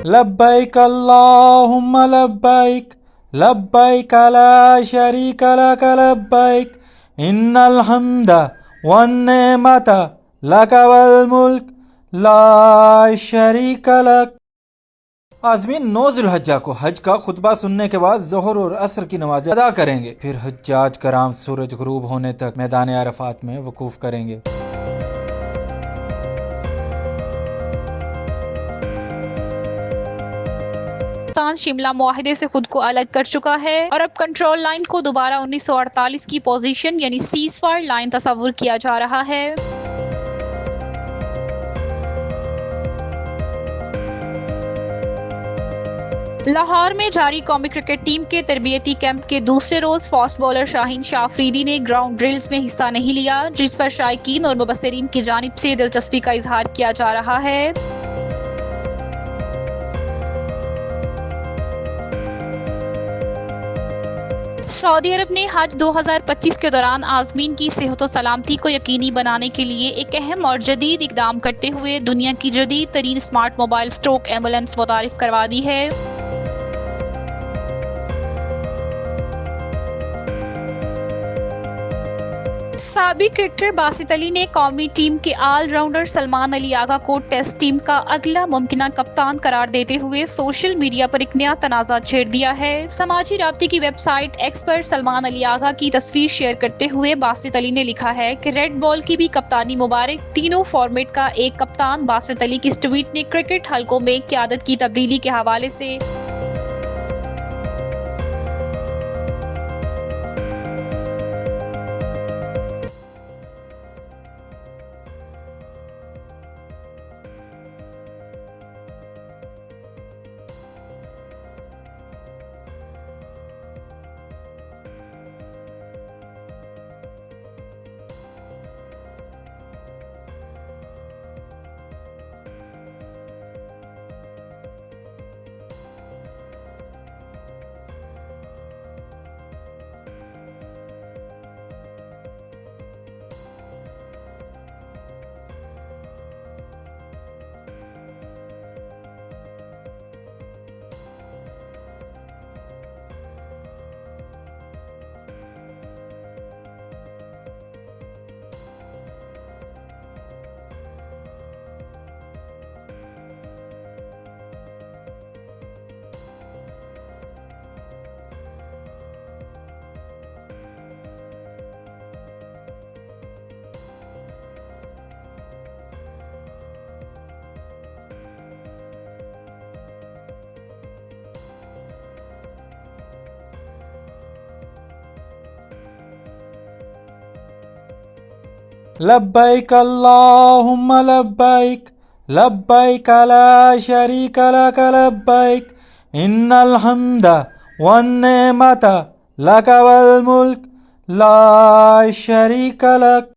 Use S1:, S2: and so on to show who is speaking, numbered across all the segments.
S1: لبیک اللہم لبیک لبیک لا شریک لک لبیک ان الحمد والنعمت لک والملک لا شریک لک۔ عازمین 9 ذی الحجہ کو حج کا خطبہ سننے کے بعد ظہر اور عصر کی نمازیں ادا کریں گے، پھر حجاج کرام سورج غروب ہونے تک میدان عرفات میں وقوف کریں گے۔
S2: پاکستان شملہ معاہدے سے خود کو الگ کر چکا ہے اور اب کنٹرول لائن کو دوبارہ 1948 کی پوزیشن یعنی سیز فائر لائن تصور کیا جا رہا ہے۔ لاہور میں جاری قومی کرکٹ ٹیم کے تربیتی کیمپ کے دوسرے روز فاسٹ بالر شاہین شاہ افریدی نے گراؤنڈ ڈرلز میں حصہ نہیں لیا، جس پر شائقین اور مبصرین کی جانب سے دلچسپی کا اظہار کیا جا رہا ہے۔ سعودی عرب نے حج 2025 کے دوران عازمین کی صحت و سلامتی کو یقینی بنانے کے لیے ایک اہم اور جدید اقدام کرتے ہوئے دنیا کی جدید ترین اسمارٹ موبائل اسٹروک ایمبولینس متعارف کروا دی ہے۔ سابق کرکٹر باسط علی نے قومی ٹیم کے آل راؤنڈر سلمان علی آغا کو ٹیسٹ ٹیم کا اگلا ممکنہ کپتان قرار دیتے ہوئے سوشل میڈیا پر ایک نیا تنازع چھیڑ دیا ہے۔ سماجی رابطے کی ویب سائٹ ایکس پر سلمان علی آغا کی تصویر شیئر کرتے ہوئے باسط علی نے لکھا ہے کہ ریڈ بال کی بھی کپتانی مبارک، تینوں فارمیٹ کا ایک کپتان۔ باسط علی کی اس ٹویٹ نے کرکٹ حلقوں میں قیادت کی تبدیلی کے حوالے سے
S1: لبیک اللہم لبیک لبیک لا شریک لک لبیک ان الحمد والنعمت لک والملک لا شریک لک۔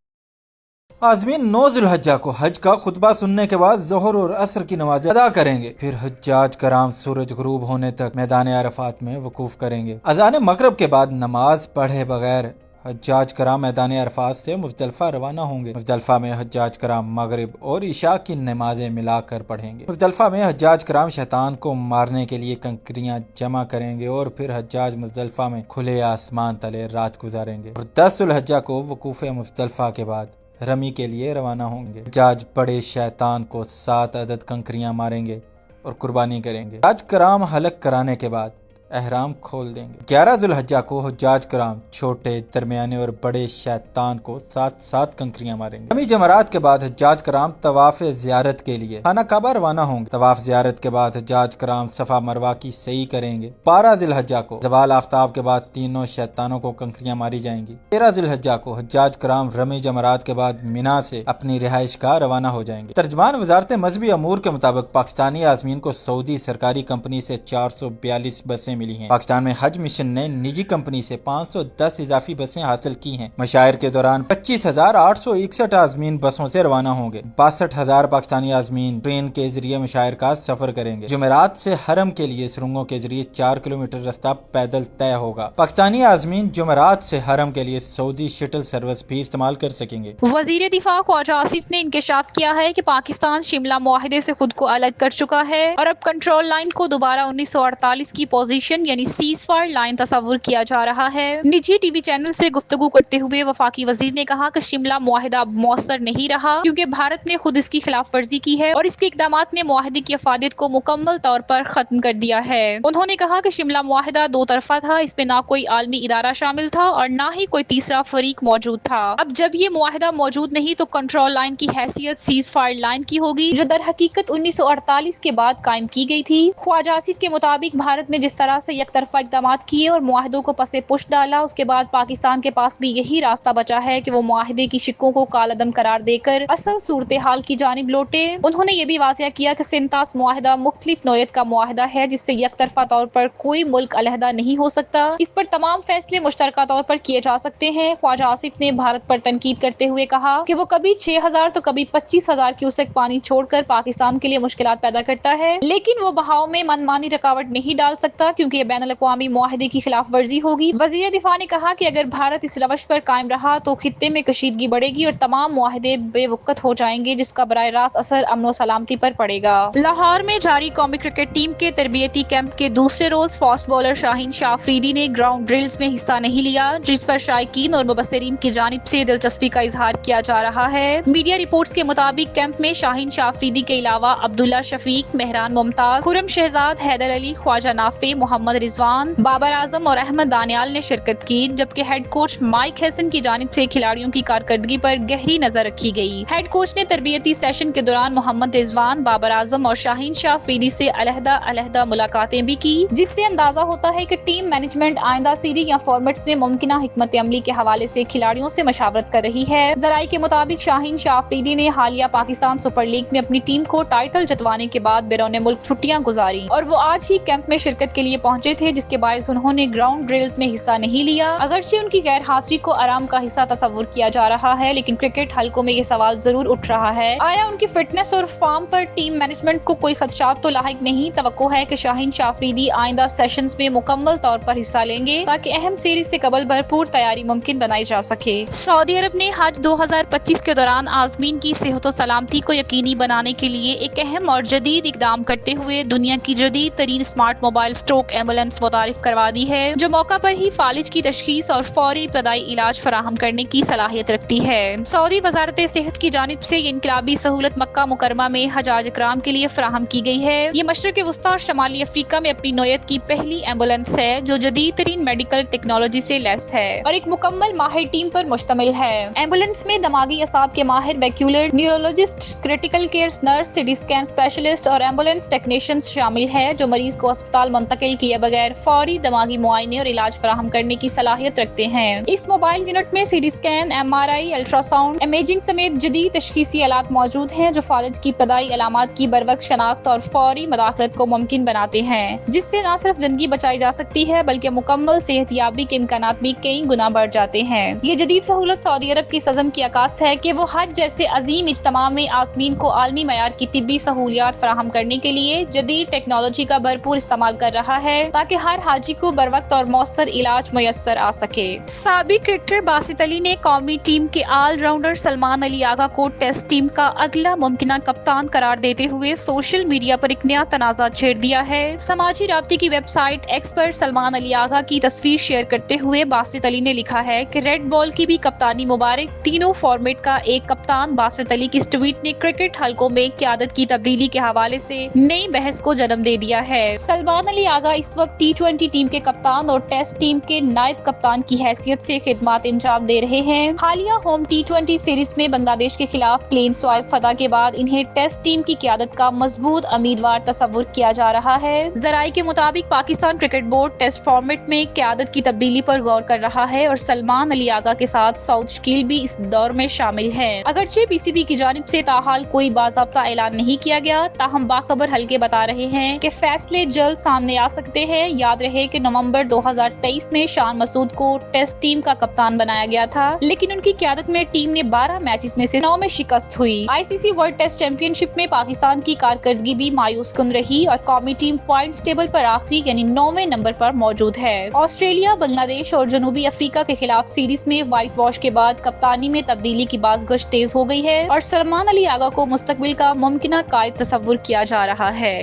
S1: عازمین 9 ذی الحجہ کو حج کا خطبہ سننے کے بعد ظہر اور عصر کی نمازیں ادا کریں گے، پھر حجاج کرام سورج غروب ہونے تک میدان عرفات میں وقوف کریں گے۔ اذان مغرب کے بعد نماز پڑھے بغیر حجاج کرام میدان عرفات سے مزدلفہ روانہ ہوں گے۔ مزدلفہ میں حجاج کرام مغرب اور عشاء کی نمازیں ملا کر پڑھیں گے۔ مزدلفہ میں حجاج کرام شیطان کو مارنے کے لیے کنکریاں جمع کریں گے اور پھر حجاج مزدلفہ میں کھلے آسمان تلے رات گزاریں گے اور 10 ذی الحجہ کو وقوف مزدلفہ کے بعد رمی کے لیے روانہ ہوں گے۔ حجاج بڑے شیطان کو 7 عدد کنکریاں ماریں گے اور قربانی کریں گے۔ حجاج کرام حلق کرانے کے بعد احرام کھول دیں گے۔ 11 ذی الحجہ کو حجاج کرام چھوٹے، درمیانے اور بڑے شیطان کو 7 کنکریاں ماریں گے۔ رمی جمرات کے بعد حجاج کرام طواف زیارت کے لیے خانہ کعبہ روانہ ہوں گے۔ طواف زیارت کے بعد حجاج کرام صفا مروہ کی سعی کریں گے۔ 12 ذی الحجہ کو زوال آفتاب کے بعد تینوں شیطانوں کو کنکریاں ماری جائیں گی۔ 13 ذی الحجہ کو حجاج کرام رمی جمرات کے بعد مینا سے اپنی رہائش گاہ روانہ ہو جائیں گے۔ ترجمان وزارت مذہبی امور کے مطابق پاکستانی عازمین کو سعودی سرکاری کمپنی سے 442 بسیں ملی ہیں۔ پاکستان میں حج مشن نے نجی کمپنی سے 510 اضافی بسیں حاصل کی ہیں۔ مشاعر کے دوران 25,861 عازمین بسوں سے روانہ ہوں گے۔ 62,000 پاکستانی عازمین ٹرین کے ذریعے مشاعر کا سفر کریں گے۔ جمعرات سے حرم کے لیے سرنگوں کے ذریعے 4 کلومیٹر راستہ پیدل طے ہوگا۔ پاکستانی عازمین جمعرات سے حرم کے لیے سعودی شٹل سروس بھی استعمال کر سکیں گے۔
S2: وزیر دفاع خواجہ آصف نے انکشاف کیا ہے کہ پاکستان شملہ معاہدے سے خود کو الگ کر چکا ہے اور اب کنٹرول لائن کو دوبارہ 1948 کی پوزیشن یعنی سیز فائر لائن تصور کیا جا رہا ہے۔ نجی ٹی وی چینل سے گفتگو کرتے ہوئے وفاقی وزیر نے کہا کہ شملہ معاہدہ اب مؤثر نہیں رہا کیونکہ بھارت نے خود اس کی خلاف ورزی کی ہے اور اس کے اقدامات نے معاہدے کی افادیت کو مکمل طور پر ختم کر دیا ہے۔ انہوں نے کہا کہ شملہ معاہدہ دو طرفہ تھا، اس میں نہ کوئی عالمی ادارہ شامل تھا اور نہ ہی کوئی تیسرا فریق موجود تھا۔ اب جب یہ معاہدہ موجود نہیں تو کنٹرول لائن کی حیثیت سیز فائر لائن کی ہوگی جو در حقیقت 1948 کے بعد قائم کی گئی تھی۔ خواجہ آصف کے مطابق بھارت نے جس طرح سے یک طرفہ اقدامات کیے اور معاہدوں کو پس پش ڈالا، اس کے بعد پاکستان کے پاس بھی یہی راستہ بچا ہے کہ وہ معاہدے کی شکوں کو کالعدم قرار دے کر اصل صورتحال کی جانب لوٹے۔ انہوں نے یہ بھی واضح کیا کہ سنتاس معاہدہ مختلف نوعیت کا معاہدہ ہے جس سے یک طرفہ طور پر کوئی ملک علیحدہ نہیں ہو سکتا، اس پر تمام فیصلے مشترکہ طور پر کیے جا سکتے ہیں۔ خواجہ آصف نے بھارت پر تنقید کرتے ہوئے کہا کہ وہ کبھی 6,000 تو کبھی 25,000 کیوسک پانی چھوڑ کر پاکستان کے لیے مشکلات پیدا کرتا ہے، لیکن وہ بہاؤ میں منمانی رکاوٹ نہیں ڈال سکتا کیونکہ یہ بین الاقوامی معاہدے کی خلاف ورزی ہوگی۔ وزیر دفاع نے کہا کہ اگر بھارت اس روش پر قائم رہا تو خطے میں کشیدگی بڑھے گی اور تمام معاہدے بے وقت ہو جائیں گے جس کا براہ راست اثر امن و سلامتی پر پڑے گا۔ لاہور میں جاری قومی کرکٹ ٹیم کے تربیتی کیمپ کے دوسرے روز فاسٹ بالر شاہین شاہ افریدی نے گراؤنڈ ڈرلز میں حصہ نہیں لیا جس پر شائقین اور مبصرین کی جانب سے دلچسپی کا اظہار کیا جا رہا ہے۔ میڈیا رپورٹس کے مطابق کیمپ میں شاہین شاہ افریدی کے علاوہ عبداللہ شفیق، مہران ممتاز، خرم شہزاد، حیدر علی، خواجہ نافع، محمد رضوان، بابر اعظم اور احمد دانیال نے شرکت کی، جبکہ ہیڈ کوچ مائک ہیسن کی جانب سے کھلاڑیوں کی کارکردگی پر گہری نظر رکھی گئی۔ ہیڈ کوچ نے تربیتی سیشن کے دوران محمد رضوان، بابر اعظم اور شاہین شاہ افریدی سے علیحدہ ملاقاتیں بھی کی، جس سے اندازہ ہوتا ہے کہ ٹیم مینجمنٹ آئندہ سیریز یا فارمیٹس میں ممکنہ حکمت عملی کے حوالے سے کھلاڑیوں سے مشاورت کر رہی ہے۔ ذرائع کے مطابق شاہین شاہ افریدی نے حالیہ پاکستان سپر لیگ میں اپنی ٹیم کو ٹائٹل جتوانے کے بعد بیرون ملک چھٹیاں گزاری اور وہ آج ہی کیمپ میں شرکت کے لیے پہنچے تھے، جس کے باعث انہوں نے گراؤنڈ ڈرلز میں حصہ نہیں لیا۔ اگرچہ ان کی غیر حاضری کو آرام کا حصہ تصور کیا جا رہا ہے، لیکن کرکٹ حلقوں میں یہ سوال ضرور اٹھ رہا ہے، آیا ان کی فٹنس اور فارم پر ٹیم مینجمنٹ کو کوئی خدشات تو لاحق نہیں؟ توقع ہے کہ شاہین شاہ افریدی آئندہ سیشنز میں مکمل طور پر حصہ لیں گے تاکہ اہم سیریز سے قبل بھرپور تیاری ممکن بنائی جا سکے۔ سعودی عرب نے حج 2025 کے دوران عازمین کی صحت و سلامتی کو یقینی بنانے کے لیے ایک اہم اور جدید اقدام کرتے ہوئے دنیا کی جدید ترین اسمارٹ موبائل اسٹروک ایمبولینس متعارف کروا دی ہے، جو موقع پر ہی فالج کی تشخیص اور فوری ابتدائی علاج فراہم کرنے کی صلاحیت رکھتی ہے۔ سعودی وزارت صحت کی جانب سے یہ انقلابی سہولت مکہ مکرمہ میں حجاج اکرام کے لیے فراہم کی گئی ہے۔ یہ مشرق وسطیٰ اور شمالی افریقہ میں اپنی نوعیت کی پہلی ایمبولینس ہے جو جدید ترین میڈیکل ٹیکنالوجی سے لیس ہے اور ایک مکمل ماہر ٹیم پر مشتمل ہے۔ ایمبولینس میں دماغی اعصاب کے ماہر، vascular neurologist, critical care nurse, C T scan specialist اور ایمبولینس ٹیکنیشینز شامل ہیں جو مریض کو اسپتال منتقل کیے بغیر فوری دماغی معائنے اور علاج فراہم کرنے کی صلاحیت رکھتے ہیں۔ اس موبائل یونٹ میں C T scan, M R I, ultrasound imaging سمیت جدید تشخیصی آلات موجود ہیں جو فالج کی ابتدائی علامات کی بروقت شناخت اور فوری مداخلت کو ممکن بناتے ہیں، جس سے نہ صرف زندگی بچائی جا سکتی ہے بلکہ مکمل صحت یابی کے امکانات بھی کئی گنا بڑھ جاتے ہیں۔ یہ جدید سہولت سعودی عرب کی عزم کی عکاس ہے کہ وہ حج جیسے عظیم اجتماع میں عازمین کو عالمی معیار کی طبی سہولیات فراہم کرنے کے لیے جدید ٹیکنالوجی کا بھرپور استعمال کر رہا ہے تاکہ ہر حاجی کو بروقت اور مؤثر علاج میسر آ سکے۔ سابق کرکٹر باسط علی نے قومی ٹیم کے آل راؤنڈر سلمان علی آغا کو ٹیسٹ ٹیم کا اگلا ممکنہ کپتان قرار دیتے ہوئے سوشل میڈیا پر ایک نیا تنازع چھیڑ دیا ہے۔ سماجی رابطے کی ویب سائٹ ایکس پر سلمان علی آغا کی تصویر شیئر کرتے ہوئے باسط علی نے لکھا ہے کہ ریڈ بال کی بھی کپتانی مبارک، تینوں فارمیٹ کا ایک کپتان۔ باسط علی کی اس ٹویٹ نے کرکٹ حلقوں میں قیادت کی تبدیلی کے حوالے سے نئی بحث کو جنم دے دیا ہے۔ سلمان علی آغا اس وقت T20 ٹیم کے کپتان اور ٹیسٹ ٹیم کے نائب کپتان کی حیثیت سے خدمات انجام دے رہے ہیں۔ حالیہ ہوم T20 سیریز میں بنگلہ دیش کے خلاف کلین سوائپ فتح کے بعد انہیں ٹیسٹ ٹیم کی قیادت کا مضبوط امیدوار تصور کیا جا رہا ہے۔ ذرائع کے مطابق Pakistan cricket board test format میں قیادت کی تبدیلی پر غور کر رہا ہے اور سلمان علی آغا کے ساتھ سعود شکیل بھی اس دور میں شامل ہیں۔ اگرچہ PCB کی جانب سے تاحال کوئی باضابطہ اعلان نہیں کیا گیا، تاہم باخبر حلقے بتا رہے ہیں کہ فیصلے جلد سامنے آ سکتے سکتے ہیں۔ یاد رہے کہ نومبر 2023 میں شان مسعود کو ٹیسٹ ٹیم کا کپتان بنایا گیا تھا، لیکن ان کی قیادت میں ٹیم نے 12 میچز میں سے 9 میں شکست ہوئی۔ ICC ورلڈ ٹیسٹ چیمپئن شپ میں پاکستان کی کارکردگی بھی مایوس کن رہی اور قومی ٹیم پوائنٹس ٹیبل پر آخری یعنی 9ویں نمبر پر موجود ہے۔ آسٹریلیا، بنگلہ دیش اور جنوبی افریقہ کے خلاف سیریز میں وائٹ واش کے بعد کپتانی میں تبدیلی کی بازگشت تیز ہو گئی ہے اور سلمان علی آغا کو مستقبل کا ممکنہ قائد تصور کیا جا رہا ہے۔